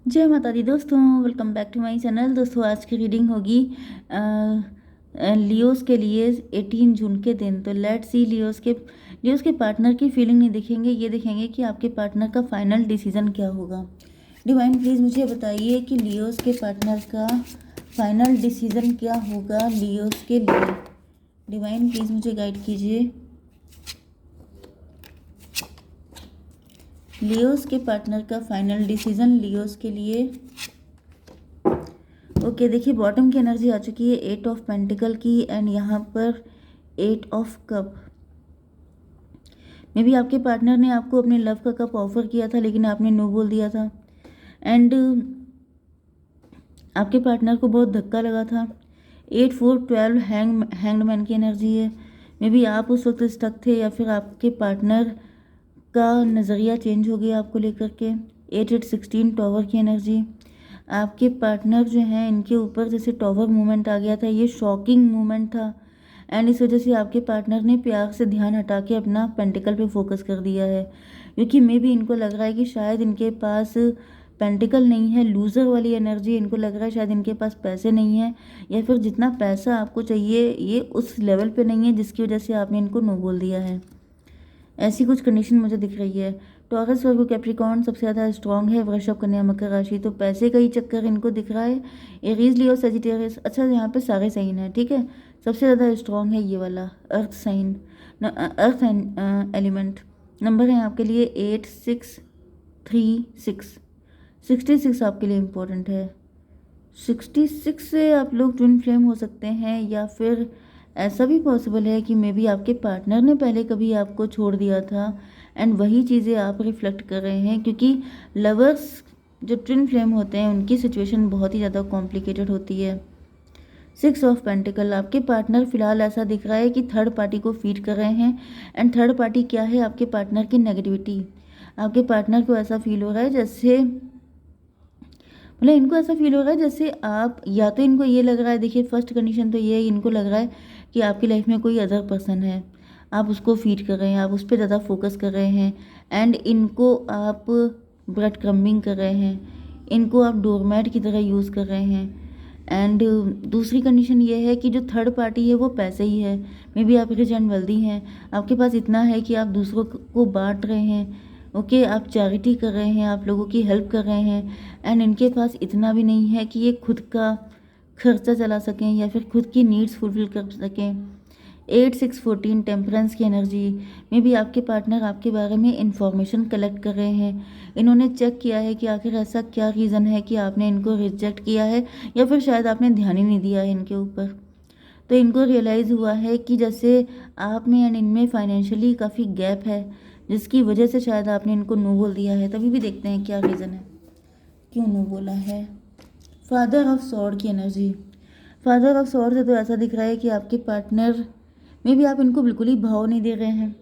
जय माता दी दोस्तों, welcome back to my channel. दोस्तों आज की रीडिंग होगी लियोस के लिए 18 जून के दिन। तो लेट्स सी लियोस के पार्टनर की फीलिंग नहीं देखेंगे, ये देखेंगे कि आपके पार्टनर का फाइनल डिसीजन क्या होगा। डिवाइन प्लीज़ मुझे बताइए कि लियोस के पार्टनर का फाइनल डिसीजन क्या होगा लियोस के लिए। डिवाइन प्लीज़ मुझे गाइड कीजिए। लियोस के पार्टनर का फाइनल डिसीजन लियोस के लिए। ओके देखिए, बॉटम की एनर्जी आ चुकी है 8 ऑफ पेंटिकल की एंड यहाँ पर 8 ऑफ कप। मे बी आपके पार्टनर ने आपको अपने लव का कप ऑफर किया था लेकिन आपने नो बोल दिया था एंड आपके पार्टनर को बहुत धक्का लगा था। 8 4 12 हैंग्ड मैन की एनर्जी है। मे बी आप उस वक्त स्टक थे या फिर आपके पार्टनर का नज़रिया चेंज हो गया आपको लेकर के। 8 8 16 टॉवर की एनर्जी। आपके पार्टनर जो हैं इनके ऊपर जैसे टॉवर मूवमेंट आ गया था, ये शॉकिंग मूवमेंट था एंड इस वजह से आपके पार्टनर ने प्यार से ध्यान हटा के अपना पेंटिकल पे फोकस कर दिया है, क्योंकि मे भी इनको लग रहा है कि शायद इनके पास पेंटिकल नहीं है। लूज़र वाली एनर्जी, इनको लग रहा है शायद इनके पास पैसे नहीं है या फिर जितना पैसा आपको चाहिए ये उस लेवल पे नहीं है जिसकी वजह से आपने इनको नो बोल दिया है। ऐसी कुछ कंडीशन मुझे दिख रही है। टॉरस वर्गो कैप्रिकॉर्न सबसे ज़्यादा स्ट्रांग है। वृषभ कन्या मकर राशि, तो पैसे का ही चक्कर इनको दिख रहा है। एरीज लियो सेजिटेरियस, अच्छा यहाँ पे सारे साइन है, ठीक है। सबसे ज़्यादा स्ट्रांग है ये वाला earth sign, earth element. Number है आपके लिए 8636। 66 आपके लिए इम्पोर्टेंट है। 66 से आप लोग ट्विन फ्लेम हो सकते हैं या फिर ऐसा भी पॉसिबल है कि मे बी आपके पार्टनर ने पहले कभी आपको छोड़ दिया था एंड वही चीज़ें आप रिफ्लेक्ट कर रहे हैं, क्योंकि लवर्स जो ट्विन फ्लेम होते हैं उनकी सिचुएशन बहुत ही ज़्यादा कॉम्प्लिकेटेड होती है। 6 ऑफ पेंटिकल, आपके पार्टनर फिलहाल ऐसा दिख रहा है कि थर्ड पार्टी को फीड कर रहे हैं एंड थर्ड पार्टी क्या है, आपके पार्टनर की नेगेटिविटी। आपके पार्टनर को ऐसा फील हो रहा है जैसे, मतलब इनको ऐसा फील हो रहा है जैसे आप, या तो इनको ये लग रहा है, देखिए फर्स्ट कंडीशन तो ये है, इनको लग रहा है कि आपकी लाइफ में कोई अदर पर्सन है, आप उसको फीड कर रहे हैं, आप उस पर ज़्यादा फोकस कर रहे हैं एंड इनको आप ब्रेड क्रम्बिंग कर रहे हैं, इनको आप डोरमैट की तरह यूज़ कर रहे हैं। एंड दूसरी कंडीशन ये है कि जो थर्ड पार्टी है वो पैसे ही है। मे बी आप रिच एंड वेल्दी हैं, आपके पास इतना है कि आप दूसरों को बांट रहे हैं, ओके आप चैरिटी कर रहे हैं, आप लोगों की हेल्प कर रहे हैं एंड इनके पास इतना भी नहीं है कि ये खुद का खर्चा चला सकें या फिर खुद की नीड्स फुलफिल कर सकें। 8 6 14 टेम्परेंस की एनर्जी में भी आपके पार्टनर आपके बारे में इंफॉर्मेशन कलेक्ट कर रहे हैं। इन्होंने चेक किया है कि आखिर ऐसा क्या रीज़न है कि आपने इनको रिजेक्ट किया है या फिर शायद आपने ध्यान ही नहीं दिया है इनके ऊपर। तो इनको रियलाइज़ हुआ है कि जैसे आप में एंड इनमें फाइनेंशियली काफ़ी गैप है, जिसकी वजह से शायद आपने इनको नो बोल दिया है। तभी भी देखते हैं क्या रीज़न है, क्यों नो बोला है। फादर ऑफ सॉर्ड की एनर्जी, फादर ऑफ सॉर्ड से तो ऐसा दिख रहा है कि आपके पार्टनर में भी आप इनको बिल्कुल ही भाव नहीं दे रहे हैं,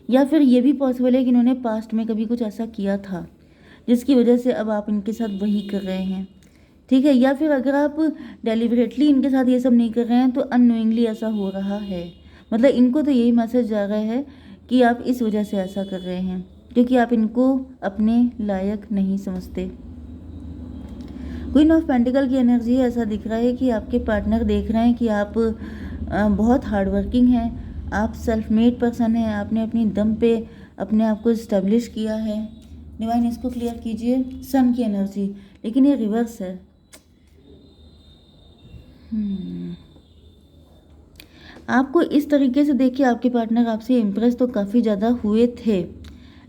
या फिर ये भी पॉसिबल है कि इन्होंने पास्ट में कभी कुछ ऐसा किया था जिसकी वजह से अब आप इनके साथ वही कर रहे हैं, ठीक है। या फिर अगर आप डेलिबरेटली इनके साथ ये सब नहीं कर रहे हैं तो अननोइंगली ऐसा हो रहा है। मतलब इनको तो यही मैसेज जा रहा है कि आप इस वजह से ऐसा कर रहे हैं क्योंकि आप इनको अपने लायक नहीं समझते। क्वीन ऑफ पेंटिकल की एनर्जी है, ऐसा दिख रहा है कि आपके पार्टनर देख रहे हैं कि आप बहुत हार्ड वर्किंग हैं, आप सेल्फ मेड पर्सन हैं, आपने अपनी दम पे अपने आप को इस्टेब्लिश किया है। डिवाइन इसको क्लियर कीजिए। सन की एनर्जी, लेकिन ये रिवर्स है। आपको इस तरीके से देख के आपके पार्टनर आपसे इम्प्रेस तो काफ़ी ज़्यादा हुए थे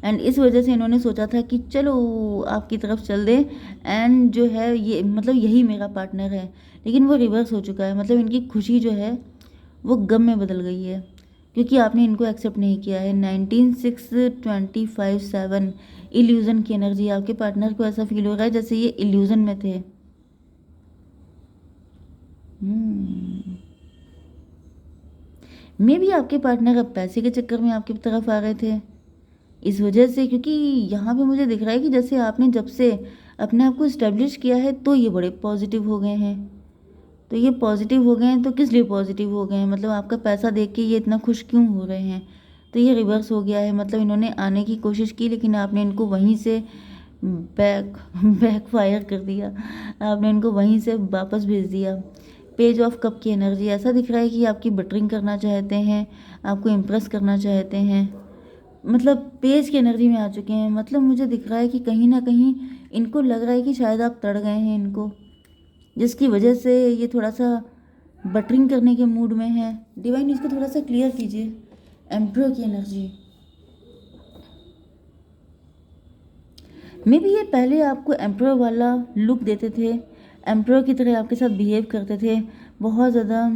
एंड इस वजह से इन्होंने सोचा था कि चलो आपकी तरफ चल दें एंड जो है ये, मतलब यही मेरा पार्टनर है, लेकिन वो रिवर्स हो चुका है। मतलब इनकी खुशी जो है वो गम में बदल गई है क्योंकि आपने इनको एक्सेप्ट नहीं किया है। 19 6 25 7 इल्यूज़न की एनर्जी, आपके पार्टनर को ऐसा फील हो रहा है जैसे ये इल्यूज़न में थे। मे भी आपके पार्टनर अब पैसे के चक्कर में आपकी तरफ आ रहे थे इस वजह से, क्योंकि यहाँ पे मुझे दिख रहा है कि जैसे आपने जब से अपने आप को इस्टेब्लिश किया है तो ये बड़े पॉजिटिव हो गए हैं। तो ये पॉजिटिव हो गए हैं तो किस लिए पॉजिटिव हो गए हैं, मतलब आपका पैसा देख के ये इतना खुश क्यों हो रहे हैं। तो ये रिवर्स हो गया है, मतलब इन्होंने आने की कोशिश की लेकिन आपने इनको वहीं से बैक बैक फायर कर दिया, आपने इनको वहीं से वापस भेज दिया। पेज ऑफ कप की एनर्जी, ऐसा दिख रहा है कि आपकी बटरिंग करना चाहते हैं, आपको इम्प्रेस करना चाहते हैं, मतलब पेज की एनर्जी में आ चुके हैं। मतलब मुझे दिख रहा है कि कहीं ना कहीं इनको लग रहा है कि शायद आप तड़ गए हैं इनको, जिसकी वजह से ये थोड़ा सा बटरिंग करने के मूड में है। डिवाइन इसको थोड़ा सा क्लियर कीजिए। एम्प्रो की एनर्जी, मे बी ये पहले आपको एम्प्रो वाला लुक देते थे, एम्प्रो की तरह आपके साथ बिहेव करते थे बहुत ज़्यादा।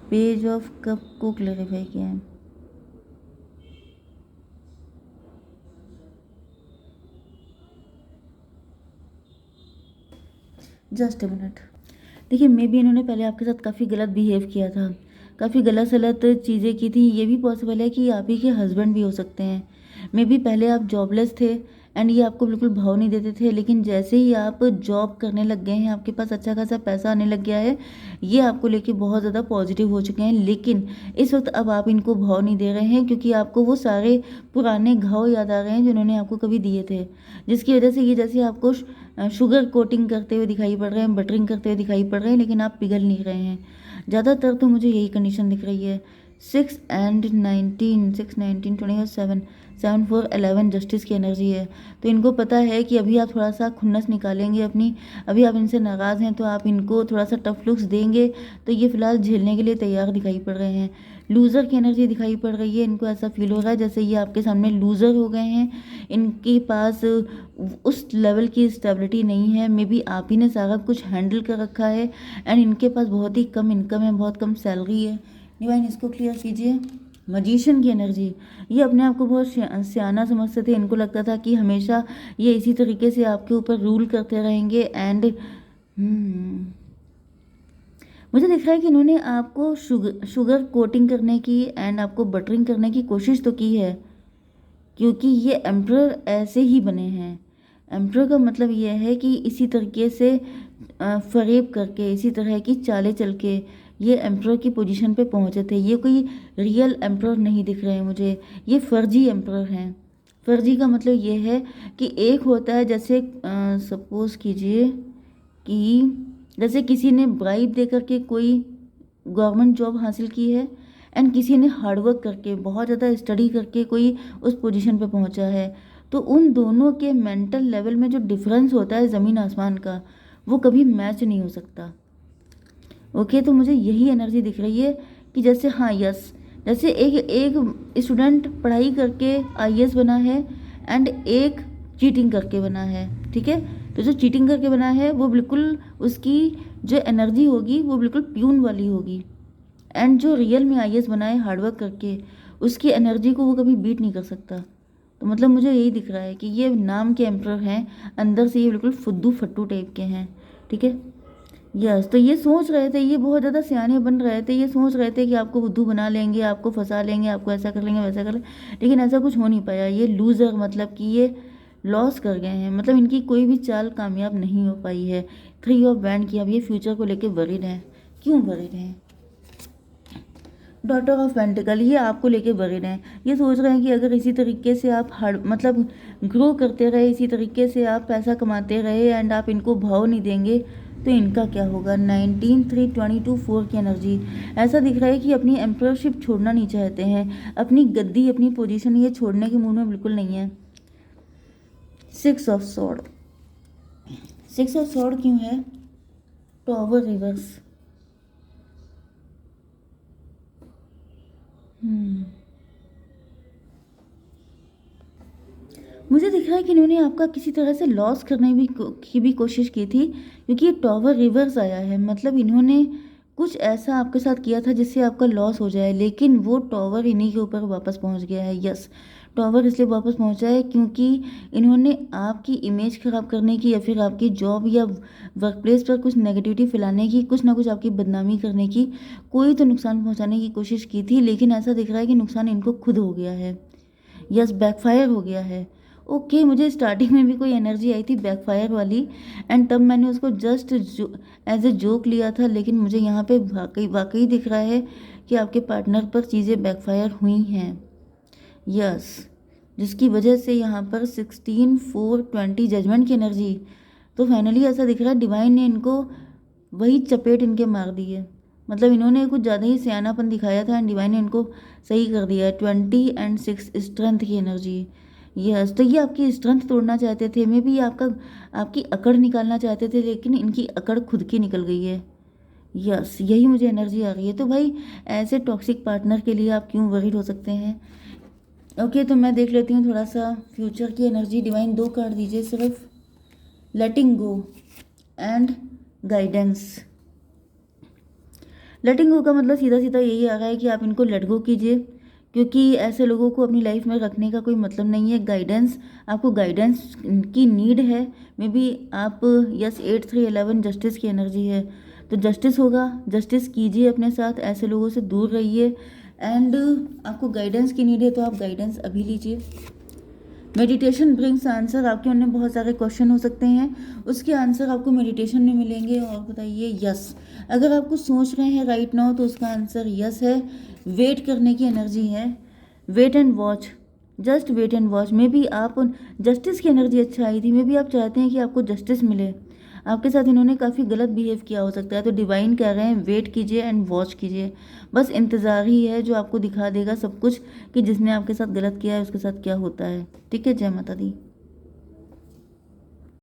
पेज ऑफ कप को क्लैरिफाई किया है। Just a minute. देखिए मे बी इन्होंने पहले आपके साथ काफ़ी गलत बिहेव किया था, काफ़ी गलत सलत चीज़ें की थी। ये भी पॉसिबल है कि आप ही के हस्बैंड भी हो सकते हैं। मे बी पहले आप जॉबलेस थे एंड ये आपको बिल्कुल भाव नहीं देते थे, लेकिन जैसे ही आप जॉब करने लग गए हैं, आपके पास अच्छा खासा पैसा आने लग गया है, ये आपको लेके बहुत ज़्यादा पॉजिटिव हो चुके हैं। लेकिन इस वक्त अब आप इनको भाव नहीं दे रहे हैं, क्योंकि आपको वो सारे पुराने घाव याद आ रहे हैं जिन्होंने आपको कभी दिए थे, जिसकी वजह से ये जैसे आपको शुगर कोटिंग करते हुए दिखाई पड़ रहे हैं, बटरिंग करते हुए दिखाई पड़ रहे हैं, लेकिन आप पिघल नहीं रहे हैं। ज़्यादातर तो मुझे यही कंडीशन दिख रही है। 6 एंड 19, 6 19 20 और 7, 7 4 11 जस्टिस की एनर्जी है। तो इनको पता है कि अभी आप थोड़ा सा खुन्नस निकालेंगे अपनी, अभी आप इनसे नाराज़ हैं तो आप इनको थोड़ा सा टफ लुक्स देंगे, तो ये फिलहाल झेलने के लिए तैयार दिखाई पड़ रहे हैं। लूज़र की एनर्जी दिखाई पड़ रही है, इनको ऐसा फील हो रहा है जैसे ये आपके सामने लूज़र हो गए हैं, इनके पास उस लेवल की स्टेबिलिटी नहीं है। मे बी आप ही ने सारा कुछ हैंडल कर रखा है एंड इनके पास बहुत ही कम इनकम है, बहुत कम सैलरी है। डिवाइन इसको क्लियर कीजिए। मजिशियन की एनर्जी, ये अपने आप को बहुत सियाना समझते थे, इनको लगता था कि हमेशा ये इसी तरीके से आपके ऊपर रूल करते रहेंगे एंड मुझे दिख रहा है कि इन्होंने आपको शुगर कोटिंग करने की एंड आपको बटरिंग करने की कोशिश तो की है, क्योंकि ये एम्प्रर ऐसे ही बने हैं। एम्प्रर का मतलब ये है कि इसी तरीके से फरेब करके, इसी तरह की चालें चल के ये एम्प्रर की पोजीशन पे पहुंचे थे। ये कोई रियल एम्प्रर नहीं दिख रहे हैं मुझे, ये फर्जी एम्प्रर हैं। फर्जी का मतलब ये है कि एक होता है, जैसे सपोज कीजिए कि जैसे किसी ने ब्राइब दे करके कोई गवर्नमेंट जॉब हासिल की है एंड किसी ने हार्डवर्क करके बहुत ज़्यादा स्टडी करके कोई उस पोजीशन पे पहुंचा है, तो उन दोनों के मेंटल लेवल में जो डिफरेंस होता है ज़मीन आसमान का, वो कभी मैच नहीं हो सकता। ओके, तो मुझे यही एनर्जी दिख रही है कि जैसे हाँ यस, जैसे एक एक स्टूडेंट पढ़ाई करके आईएएस बना है एंड एक चीटिंग करके बना है, ठीक है। तो जो चीटिंग करके बना है वो बिल्कुल उसकी जो एनर्जी होगी वो बिल्कुल प्यून वाली होगी, एंड जो रियल में आईएएस बना है हार्डवर्क करके, उसकी एनर्जी को वो कभी बीट नहीं कर सकता। तो मतलब मुझे यही दिख रहा है कि ये नाम के एम्प्रर हैं, अंदर से ये बिल्कुल फुद्दू फट्टू टाइप के हैं, ठीक है। यस, तो ये सोच रहे थे, ये बहुत ज़्यादा सियाने बन रहे थे, ये सोच रहे थे कि आपको बुद्धू बना लेंगे, आपको फंसा लेंगे, आपको ऐसा कर लेंगे, वैसा कर लेंगे, लेकिन ऐसा कुछ हो नहीं पाया। ये लूज़र मतलब कि ये लॉस कर गए हैं, मतलब इनकी कोई भी चाल कामयाब नहीं हो पाई है। 3 ऑफ बैंड की, अब ये फ्यूचर को लेके वरीड हैं। क्यों वरीड हैं? डॉटर ऑफ पेंटिकल, ये आपको लेके वरीड हैं। ये सोच रहे हैं कि अगर इसी तरीके से आप हार्ड मतलब ग्रो करते रहे, इसी तरीके से आप पैसा कमाते रहे एंड आप इनको भाव नहीं देंगे, तो इनका क्या होगा। 19 3 22 4 की एनर्जी, ऐसा दिख रहा है कि अपनी एम्परशिप छोड़ना नहीं चाहते हैं, अपनी गद्दी, अपनी पोजीशन ये छोड़ने के मूड में बिल्कुल नहीं है। 6 ऑफ सॉर्ड, 6 ऑफ सॉर्ड क्यों है? Tower reverse. मुझे दिख रहा है कि इन्होंने आपका किसी तरह से लॉस करने की भी कोशिश की थी, क्योंकि ये टॉवर रिवर्स आया है। मतलब इन्होंने कुछ ऐसा आपके साथ किया था जिससे आपका लॉस हो जाए, लेकिन वो टॉवर इन्हीं के ऊपर वापस पहुंच गया है। यस, टॉवर इसलिए वापस पहुंचा है क्योंकि इन्होंने आपकी इमेज खराब करने की, या फिर आपकी जॉब या वर्क प्लेस पर कुछ नेगेटिविटी फैलाने की, कुछ ना कुछ आपकी बदनामी करने की, कोई तो नुकसान पहुंचाने की कोशिश की थी, लेकिन ऐसा दिख रहा है कि नुकसान इनको खुद हो गया है। यस, बैकफायर हो गया है। ओके, मुझे स्टार्टिंग में भी कोई एनर्जी आई थी बैकफायर वाली, एंड तब मैंने उसको जस्ट एज ए जोक लिया था, लेकिन मुझे यहाँ पे वाकई वाकई दिख रहा है कि आपके पार्टनर पर चीज़ें बैकफायर हुई हैं। यस, जिसकी वजह से यहाँ पर 16/4/20 जजमेंट की एनर्जी। तो फाइनली ऐसा दिख रहा है डिवाइन ने इनको वही चपेट इनके मार दी है, मतलब इन्होंने कुछ ज़्यादा ही सियानापन दिखाया था एंड डिवाइन ने इनको सही कर दिया है। 20 एंड 6 स्ट्रेंथ की एनर्जी। यस, तो ये आपकी स्ट्रेंथ तोड़ना चाहते थे, मे बी आपकी अकड़ निकालना चाहते थे, लेकिन इनकी अकड़ खुद की निकल गई है। यस, यही मुझे एनर्जी आ रही है। तो भाई ऐसे टॉक्सिक पार्टनर के लिए आप क्यों वरीड हो सकते हैं। ओके, तो मैं देख लेती हूँ थोड़ा सा फ्यूचर की एनर्जी। डिवाइन 2 कार्ड दीजिए सिर्फ। लेटिंग गो एंड गाइडेंस। लेटिंग गो का मतलब सीधा सीधा यही आ रहा है कि आप इनको लेट गो कीजिए, क्योंकि ऐसे लोगों को अपनी लाइफ में रखने का कोई मतलब नहीं है। गाइडेंस, आपको गाइडेंस की नीड है। मे बी आप, यस, 8/3/11 जस्टिस की एनर्जी है, तो जस्टिस होगा, जस्टिस कीजिए अपने साथ, ऐसे लोगों से दूर रहिए। एंड आपको गाइडेंस की नीड है तो आप गाइडेंस अभी लीजिए। Meditation brings answer. आपके मन में बहुत सारे क्वेश्चन हो सकते हैं, उसके आंसर आपको मेडिटेशन में मिलेंगे। और बताइए यस, अगर आप कुछ सोच रहे हैं राइट नाउ तो उसका आंसर यस है। वेट करने की एनर्जी है। Wait and watch, just wait and watch. May be आप, जस्टिस की एनर्जी अच्छा आई थी, मे बी आप चाहते हैं कि आपको जस्टिस मिले। आपके साथ इन्होंने काफ़ी गलत बिहेव किया हो सकता है, तो डिवाइन कह रहे हैं वेट कीजिए एंड वॉच कीजिए। बस इंतज़ार ही है जो आपको दिखा देगा सब कुछ कि जिसने आपके साथ गलत किया है उसके साथ क्या होता है। ठीक है, जय माता दी।